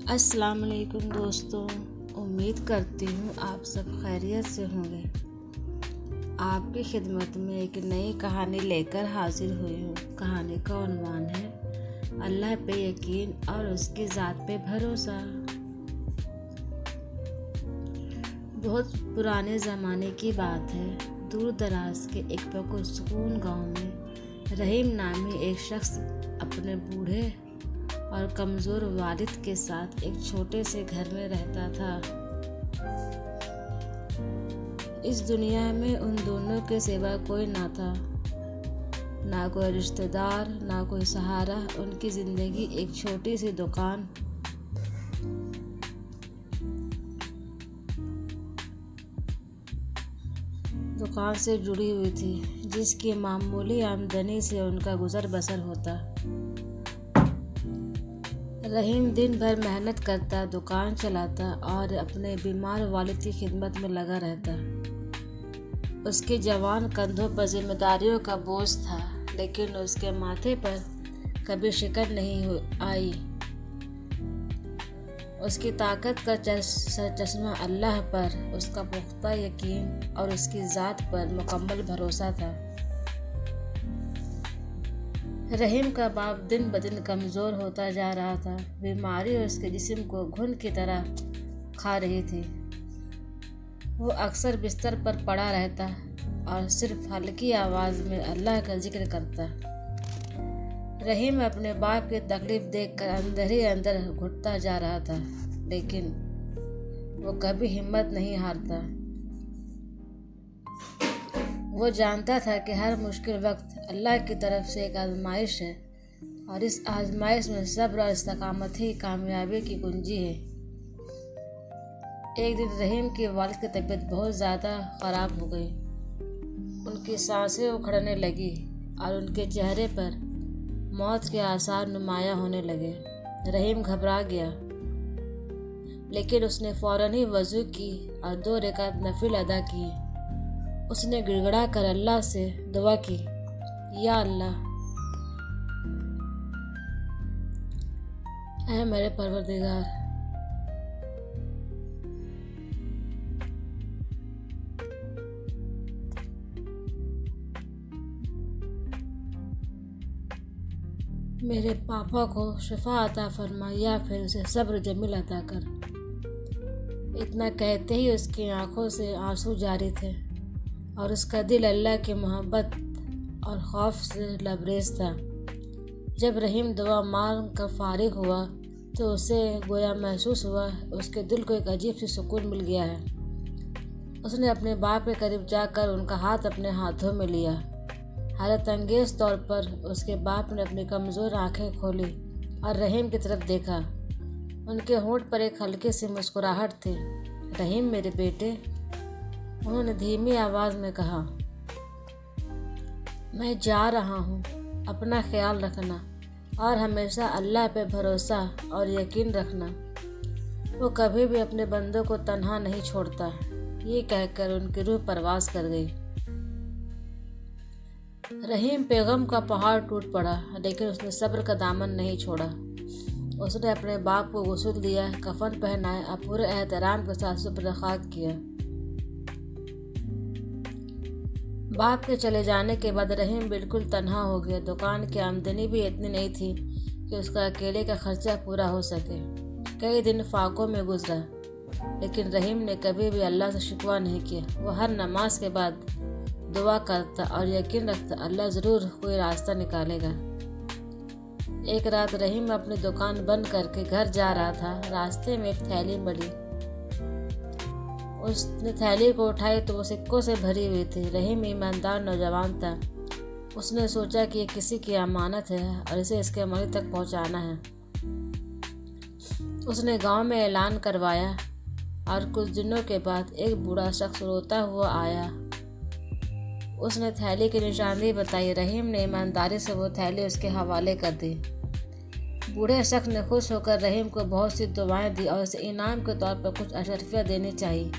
अस्सलाम वालेकुम दोस्तों, उम्मीद करती हूँ आप सब खैरियत से होंगे। आपकी खिदमत में एक नई कहानी लेकर हाजिर हुई हूँ। कहानी का उन्वान है अल्लाह पे यकीन और उसकी ज़ात पे भरोसा। बहुत पुराने ज़माने की बात है। दूर दराज के एक पुरसुकून गांव में रहीम नामी एक शख्स अपने बूढ़े और कमज़ोर वालिद के साथ एक छोटे से घर में रहता था। इस दुनिया में उन दोनों के सिवा कोई ना था, ना कोई रिश्तेदार, ना कोई सहारा। उनकी ज़िंदगी एक छोटी सी दुकान से जुड़ी हुई थी, जिसकी मामूली आमदनी से उनका गुजर बसर होता। रहीम दिन भर मेहनत करता, दुकान चलाता और अपने बीमार वालिद की खिदमत में लगा रहता। उसके जवान कंधों पर जिम्मेदारियों का बोझ था, लेकिन उसके माथे पर कभी शिकन नहीं आई। उसकी ताकत का चश्मा अल्लाह पर, उसका पुख्ता यकीन और उसकी ज़ात पर मुकम्मल भरोसा था। रहीम का बाप दिन ब दिन कमज़ोर होता जा रहा था। बीमारी उसके जिस्म को घुन की तरह खा रही थी। वो अक्सर बिस्तर पर पड़ा रहता और सिर्फ हल्की आवाज़ में अल्लाह का जिक्र करता। रहीम अपने बाप की तकलीफ़ देखकर अंदर ही अंदर घुटता जा रहा था, लेकिन वो कभी हिम्मत नहीं हारता। वो जानता था कि हर मुश्किल वक्त अल्लाह की तरफ से एक आजमाइश है और इस आजमाइश में सब्र और इस्तकामत ही कामयाबी की कुंजी है। एक दिन रहीम की वालिद की तबीयत बहुत ज़्यादा ख़राब हो गई। उनकी सांसें उखड़ने लगी और उनके चेहरे पर मौत के आसार नुमाया होने लगे। रहीम घबरा गया, लेकिन उसने फ़ौरन ही वज़ू की और 2 रकात नफिल अदा किए। उसने गिड़गिड़ा कर अल्लाह से दुआ की, या अल्लाह, ऐ मेरे परवरदिगार, मेरे पापा को शिफा अता फरमा या फिर उसे सब्र जमील अता कर। इतना कहते ही उसकी आंखों से आंसू जारी थे और उसका दिल अल्लाह की मोहब्बत और खौफ से लबरेज था। जब रहीम दुआ मांग कर फारिग हुआ तो उसे गोया महसूस हुआ उसके दिल को एक अजीब सी सुकून मिल गया है। उसने अपने बाप के करीब जाकर उनका हाथ अपने हाथों में लिया। हैरत अंगेज़ तौर पर उसके बाप ने अपनी कमज़ोर आंखें खोली और रहीम की तरफ देखा। उनके होंठ पर एक हल्की सी मुस्कुराहट थी। रहीम, मेरे बेटे, उन्होंने धीमी आवाज़ में कहा, मैं जा रहा हूँ। अपना ख्याल रखना और हमेशा अल्लाह पे भरोसा और यकीन रखना। वो कभी भी अपने बंदों को तन्हा नहीं छोड़ता। ये कहकर उनकी रूह परवास कर गई। रहीम पे गम का पहाड़ टूट पड़ा, लेकिन उसने सब्र का दामन नहीं छोड़ा। उसने अपने बाप को गुस्ल दिया, कफन पहनाया और पूरे एहतराम के साथ सुपुर्द खाक किया। बाप के चले जाने के बाद रहीम बिल्कुल तन्हा हो गया। दुकान की आमदनी भी इतनी नहीं थी कि उसका अकेले का खर्चा पूरा हो सके। कई दिन फाकों में गुजरा, लेकिन रहीम ने कभी भी अल्लाह से शिकवा नहीं किया। वो हर नमाज के बाद दुआ करता और यकीन रखता अल्लाह ज़रूर कोई रास्ता निकालेगा। एक रात रहीम अपनी दुकान बंद करके घर जा रहा था। रास्ते में एक थैली मिली। उसने थैली को उठाई तो वो सिक्कों से भरी हुई थी। रहीम ईमानदार नौजवान था। उसने सोचा कि ये किसी की अमानत है और इसे इसके मालिक तक पहुंचाना है। उसने गांव में ऐलान करवाया और कुछ दिनों के बाद एक बूढ़ा शख्स रोता हुआ आया। उसने थैली की निशानी बताई। रहीम ने ईमानदारी से वो थैली उसके हवाले कर दी। बूढ़े शख्स ने खुश होकर रहीम को बहुत सी दुआएं दी और उसे इनाम के तौर पर कुछ अशरफियाँ देनी चाहिए,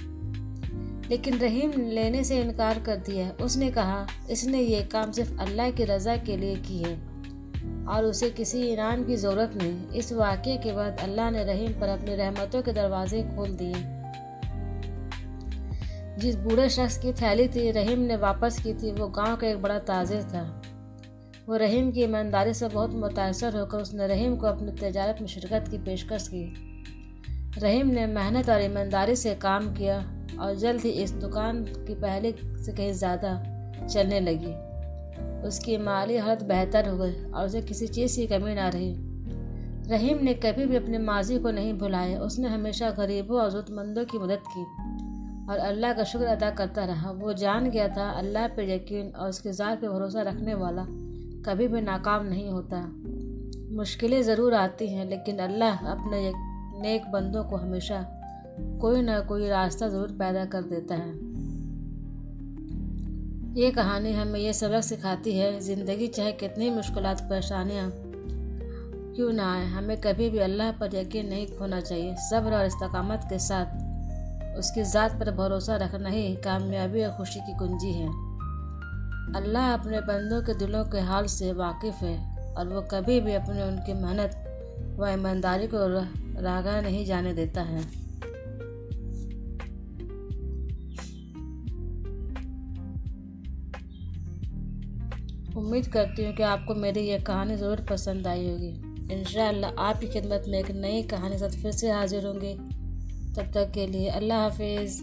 लेकिन रहीम ने लेने से इनकार कर दिया। उसने कहा इसने ये काम सिर्फ अल्लाह की रज़ा के लिए की है और उसे किसी इनाम की ज़रूरत नहीं। इस वाक़ये के बाद अल्लाह ने रहीम पर अपनी रहमतों के दरवाजे खोल दिए। जिस बूढ़े शख्स की थैली थी रहीम ने वापस की थी, वो गांव का एक बड़ा ताजिर था। वो रहीम की ईमानदारी से बहुत मुतासर होकर उसने रहीम को अपनी तजारत में शिरकत की पेशकश की। रहीम ने मेहनत और ईमानदारी से काम किया और जल्द ही इस दुकान की पहले से कहीं ज़्यादा चलने लगी। उसकी माली हालत बेहतर हो गई और उसे किसी चीज़ की कमी ना रही। रहीम ने कभी भी अपने माजी को नहीं भुलाया। उसने हमेशा गरीबों और ज़रूरतमंदों की मदद की और अल्लाह का शुक्र अदा करता रहा। वो जान गया था अल्लाह पर यकीन और उसके ज़ात पर भरोसा रखने वाला कभी भी नाकाम नहीं होता। मुश्किलें ज़रूर आती हैं, लेकिन अल्लाह अपने नेक बंदों को हमेशा कोई ना कोई रास्ता ज़रूर पैदा कर देता है। ये कहानी हमें ये सबक सिखाती है, ज़िंदगी चाहे कितनी मुश्किलात परेशानियाँ क्यों ना आए, हमें कभी भी अल्लाह पर यकीन नहीं खोना चाहिए। सब्र और इस्तकामत के साथ उसकी ज़ात पर भरोसा रखना ही कामयाबी और खुशी की कुंजी है। अल्लाह अपने बंदों के दिलों के हाल से वाकिफ़ है और वो कभी भी अपने उनकी मेहनत व ईमानदारी को रागा नहीं जाने देता है। उम्मीद करती हूँ कि आपको मेरी यह कहानी ज़रूर पसंद आई होगी। इंशाअल्लाह आपकी खिदमत में एक नई कहानी साथ फिर से हाजिर होंगे। तब तक के लिए अल्लाह हाफिज़।